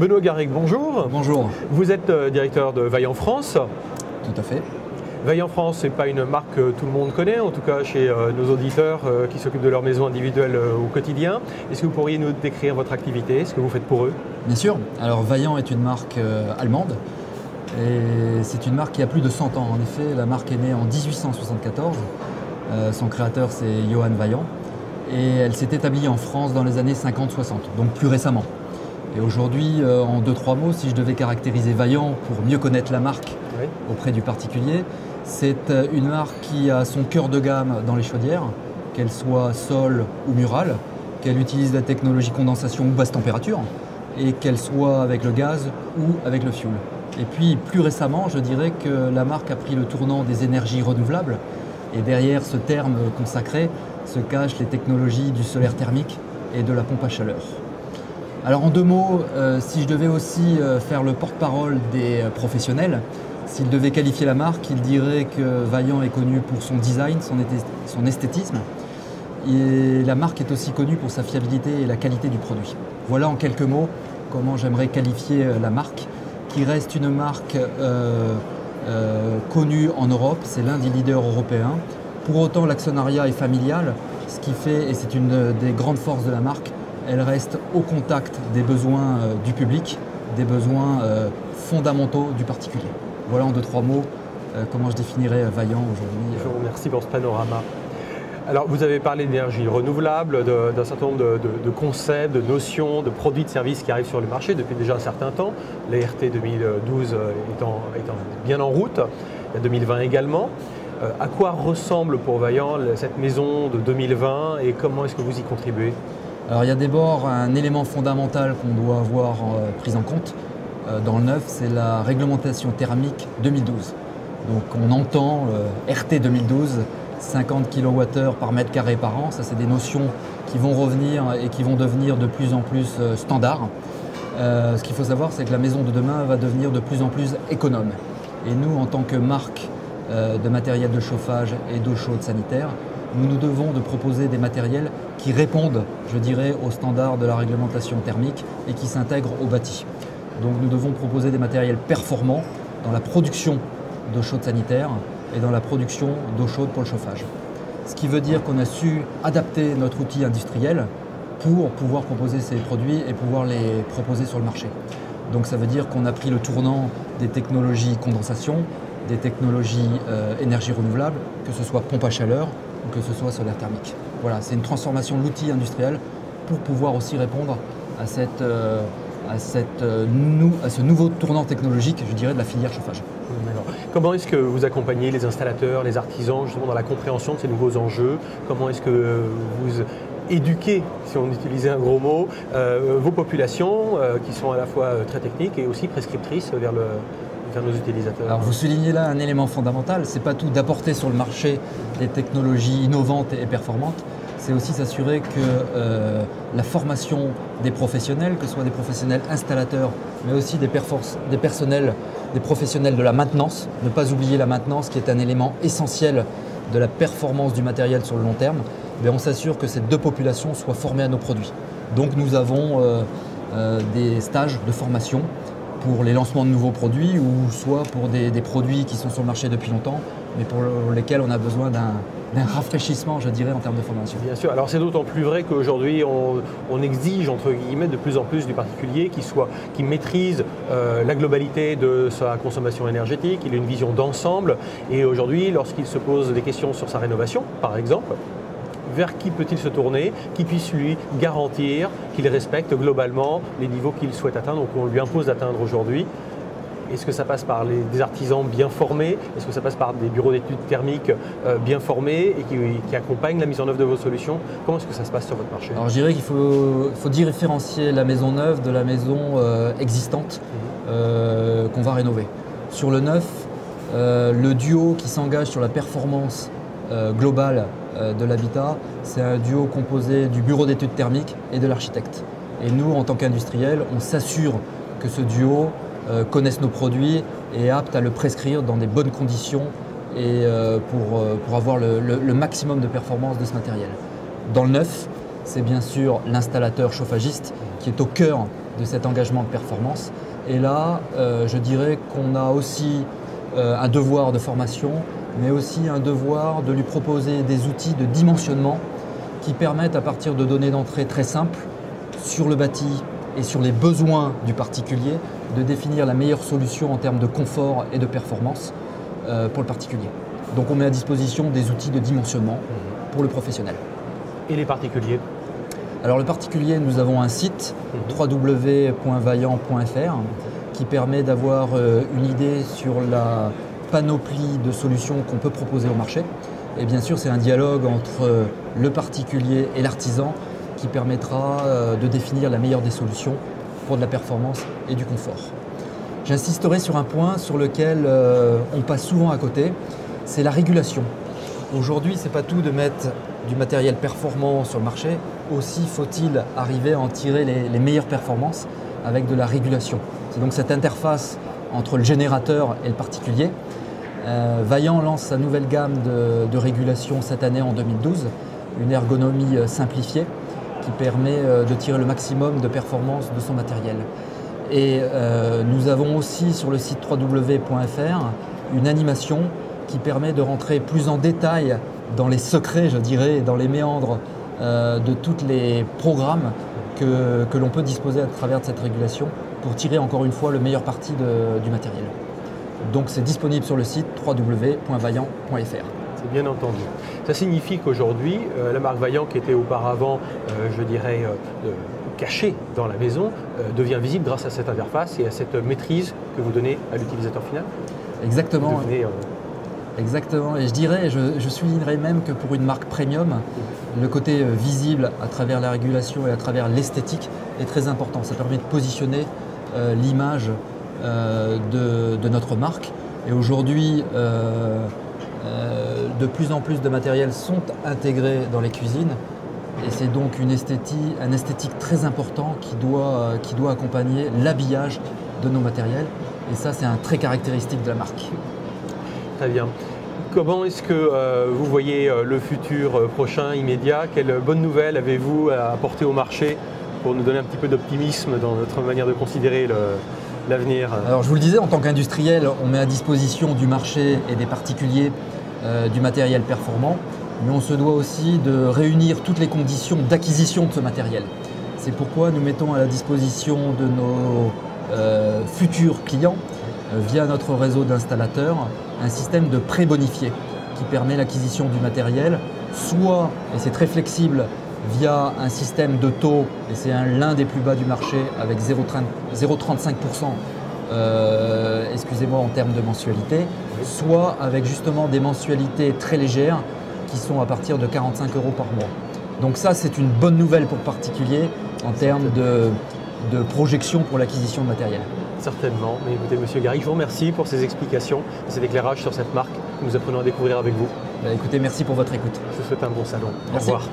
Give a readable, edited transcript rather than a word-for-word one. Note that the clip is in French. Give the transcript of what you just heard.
Benoît Garrigue, bonjour. Bonjour. Vous êtes directeur de Vaillant France. Tout à fait. Vaillant France, ce n'est pas une marque que tout le monde connaît, en tout cas chez nos auditeurs qui s'occupent de leur maison individuelle au quotidien. Est-ce que vous pourriez nous décrire votre activité, ce que vous faites pour eux? Bien sûr. Alors Vaillant est une marque allemande et c'est une marque qui a plus de 100 ans. En effet, la marque est née en 1874. Son créateur, c'est Johann Vaillant. Et elle s'est établie en France dans les années 50-60, donc plus récemment. Et aujourd'hui, en 2-3 mots, si je devais caractériser Vaillant pour mieux connaître la marque auprès du particulier, c'est une marque qui a son cœur de gamme dans les chaudières, qu'elle soit sol ou murale, qu'elle utilise la technologie condensation ou basse température, et qu'elle soit avec le gaz ou avec le fioul. Et puis plus récemment, je dirais que la marque a pris le tournant des énergies renouvelables, et derrière ce terme consacré se cachent les technologies du solaire thermique et de la pompe à chaleur. Alors en 2 mots, si je devais aussi faire le porte-parole des professionnels, s'il devait qualifier la marque, il dirait que Vaillant est connu pour son design, son esthétisme. Et la marque est aussi connue pour sa fiabilité et la qualité du produit. Voilà en quelques mots comment j'aimerais qualifier la marque, qui reste une marque connue en Europe, c'est l'un des leaders européens. Pour autant, l'actionnariat est familial, ce qui fait, et c'est une des grandes forces de la marque, elle reste au contact des besoins du public, des besoins fondamentaux du particulier. Voilà en 2-3 mots comment je définirais Vaillant aujourd'hui. Je vous remercie pour ce panorama. Alors, vous avez parlé d'énergie renouvelable, d'un certain nombre de concepts, de notions, de produits, de services qui arrivent sur le marché depuis déjà un certain temps. La RT 2012 étant bien en route, il y a 2020 également. À quoi ressemble pour Vaillant cette maison de 2020 et comment est-ce que vous y contribuez? Alors il y a d'abord un élément fondamental qu'on doit avoir pris en compte dans le neuf, c'est la réglementation thermique 2012. Donc on entend RT 2012, 50 kWh par mètre carré par an, ça c'est des notions qui vont revenir et qui vont devenir de plus en plus standards. Ce qu'il faut savoir, c'est que la maison de demain va devenir de plus en plus économe. Et nous, en tant que marque de matériel de chauffage et d'eau chaude sanitaire, nous devons de proposer des matériels qui répondent, je dirais, aux standards de la réglementation thermique et qui s'intègrent au bâti. Donc nous devons proposer des matériels performants dans la production d'eau chaude sanitaire et dans la production d'eau chaude pour le chauffage. Ce qui veut dire qu'on a su adapter notre outil industriel pour pouvoir proposer ces produits et pouvoir les proposer sur le marché. Donc ça veut dire qu'on a pris le tournant des technologies condensation, des technologies énergie renouvelable, que ce soit pompe à chaleur ou que ce soit solaire thermique. Voilà, c'est une transformation de l'outil industriel pour pouvoir aussi répondre à ce nouveau tournant technologique, je dirais, de la filière chauffage. Comment est-ce que vous accompagnez les installateurs, les artisans, justement dans la compréhension de ces nouveaux enjeux? Comment est-ce que vous éduquez, si on utilisait un gros mot, vos populations qui sont à la fois très techniques et aussi prescriptrices vers nos utilisateurs? Alors vous soulignez là un élément fondamental, c'est pas tout d'apporter sur le marché des technologies innovantes et performantes, c'est aussi s'assurer que la formation des professionnels, que ce soit des professionnels installateurs, mais aussi des professionnels de la maintenance, ne pas oublier la maintenance qui est un élément essentiel de la performance du matériel sur le long terme, mais on s'assure que ces 2 populations soient formées à nos produits. Donc nous avons des stages de formation pour les lancements de nouveaux produits ou soit pour des produits qui sont sur le marché depuis longtemps, mais pour lesquels on a besoin d'un rafraîchissement, je dirais, en termes de formation. Bien sûr, alors c'est d'autant plus vrai qu'aujourd'hui on exige, entre guillemets, de plus en plus du particulier qui maîtrise la globalité de sa consommation énergétique, il a une vision d'ensemble et aujourd'hui, lorsqu'il se pose des questions sur sa rénovation, par exemple, vers qui peut-il se tourner, qui puisse lui garantir qu'il respecte globalement les niveaux qu'il souhaite atteindre, donc on lui impose d'atteindre aujourd'hui. Est-ce que ça passe par des artisans bien formés? Est-ce que ça passe par des bureaux d'études thermiques bien formés et qui accompagnent la mise en œuvre de vos solutions? Comment est-ce que ça se passe sur votre marché? Alors je dirais qu'il faut différencier la maison neuve de la maison existante qu'on va rénover. Sur le neuf, le duo qui s'engage sur la performance globale de l'habitat, c'est un duo composé du bureau d'études thermiques et de l'architecte. Et nous, en tant qu'industriels, on s'assure que ce duo connaisse nos produits et est apte à le prescrire dans des bonnes conditions et pour avoir le maximum de performance de ce matériel. Dans le neuf, c'est bien sûr l'installateur chauffagiste qui est au cœur de cet engagement de performance. Et là, je dirais qu'on a aussi un devoir de formation, mais aussi un devoir de lui proposer des outils de dimensionnement qui permettent, à partir de données d'entrée très simples, sur le bâti et sur les besoins du particulier, de définir la meilleure solution en termes de confort et de performance pour le particulier. Donc on met à disposition des outils de dimensionnement pour le professionnel. Et les particuliers? Alors le particulier, nous avons un site www.vaillant.fr qui permet d'avoir une idée sur la panoplie de solutions qu'on peut proposer au marché. Et bien sûr, c'est un dialogue entre le particulier et l'artisan qui permettra de définir la meilleure des solutions pour de la performance et du confort. J'insisterai sur un point sur lequel on passe souvent à côté, c'est la régulation. Aujourd'hui, ce n'est pas tout de mettre du matériel performant sur le marché, aussi faut-il arriver à en tirer les meilleures performances avec de la régulation. C'est donc cette interface entre le générateur et le particulier. Vaillant lance sa nouvelle gamme de régulation cette année en 2012, une ergonomie simplifiée qui permet de tirer le maximum de performance de son matériel. Et nous avons aussi sur le site www.fr une animation qui permet de rentrer plus en détail dans les secrets, je dirais, dans les méandres de tous les programmes que l'on peut disposer à travers de cette régulation pour tirer encore une fois le meilleur parti du matériel. Donc c'est disponible sur le site www.vaillant.fr. C'est bien entendu. Ça signifie qu'aujourd'hui, la marque Vaillant, qui était auparavant, je dirais, cachée dans la maison, devient visible grâce à cette interface et à cette maîtrise que vous donnez à l'utilisateur final. Exactement. Exactement. Et je dirais, je soulignerais même que pour une marque premium, le côté visible à travers la régulation et à travers l'esthétique est très important. Ça permet de positionner l'image de notre marque. Et aujourd'hui, de plus en plus de matériels sont intégrés dans les cuisines. Et c'est donc un esthétique très important qui doit accompagner l'habillage de nos matériels. Et ça, c'est un trait caractéristique de la marque. Très bien. Comment est-ce que vous voyez le futur prochain, immédiat? Quelle bonne nouvelle avez-vous à apporter au marché pour nous donner un petit peu d'optimisme dans notre manière de considérer l'avenir? Alors je vous le disais, en tant qu'industriel, on met à disposition du marché et des particuliers du matériel performant, mais on se doit aussi de réunir toutes les conditions d'acquisition de ce matériel. C'est pourquoi nous mettons à la disposition de nos futurs clients, via notre réseau d'installateurs, un système de pré bonifié qui permet l'acquisition du matériel, soit, et c'est très flexible, via un système de taux, et c'est l'un des plus bas du marché, avec 0,35% en termes de mensualité, soit avec justement des mensualités très légères qui sont à partir de 45 € par mois. Donc ça, c'est une bonne nouvelle pour le particulier en termes de projection pour l'acquisition de matériel. Certainement. Mais écoutez, Monsieur Garrigue, je vous remercie pour ces explications, cet éclairage sur cette marque que nous apprenons à découvrir avec vous. Écoutez, merci pour votre écoute. Je vous souhaite un bon salon. Merci. Au revoir.